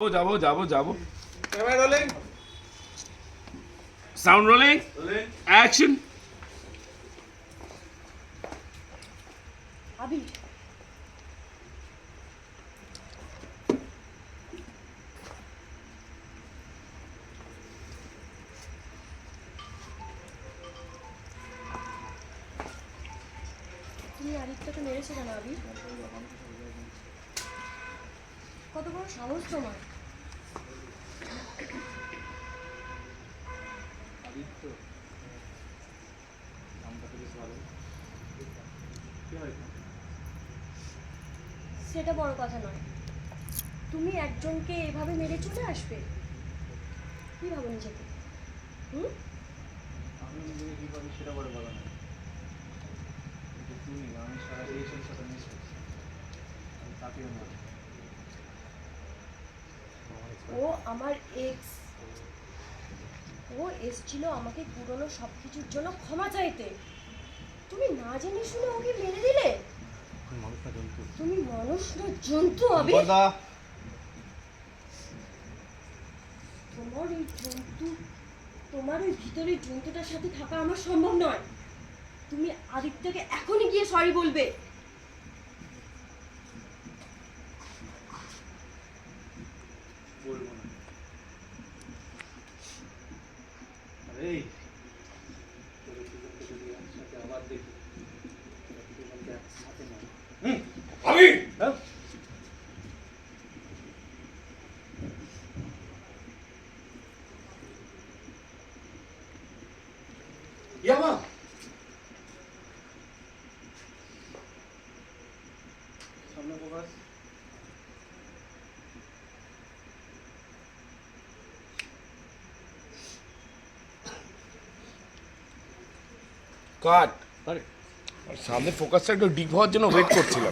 যাবো camera rolling sound rolling action আবি তুমি আদিত্যকে মেরেছো কেন আবি? কত বড় সাহস তোমার! আদিত্য নামটা তো বেশ ভালো। কি হয়? সেটা বড় কথা নয়, তুমি একজনকে এভাবে মেরে চলে আসবে, কি ভাবো নিজেকে? হুম? আমি নিজেকে কী পারি সেটা বড় বলা নয়, কিন্তু তুমি আমি সারা রিলেশন সাথে মিস করছি, আমি তাকেও না। ও আমার এক্স, ও এসেছিল আমাকে পুরনো সব কিছুর জন্য ক্ষমা চাইতে, তুমি না জেনে শুনে ওকে মেরে দিলে। তুমি মানুষ না জন্তু আবি। তোমার ওই জন্তু, তোমার ওই ভিতরের জন্তুটার সাথে থাকা আমার সম্ভব নয়। তুমি আদিত্যকে এখনই গিয়ে সরি বলবে। বলবো না। আরে তোদের দুজনকে যদি একসাথে আবার দেখি, তোরা দুজনকে একসাথে না। আমি হ্যাঁ? ইয়ামা সামনে প্রকাশ। কাট সামনে ফোকাসটা একটু ডিপ হওয়ার জন্য ওয়েট করছিলাম।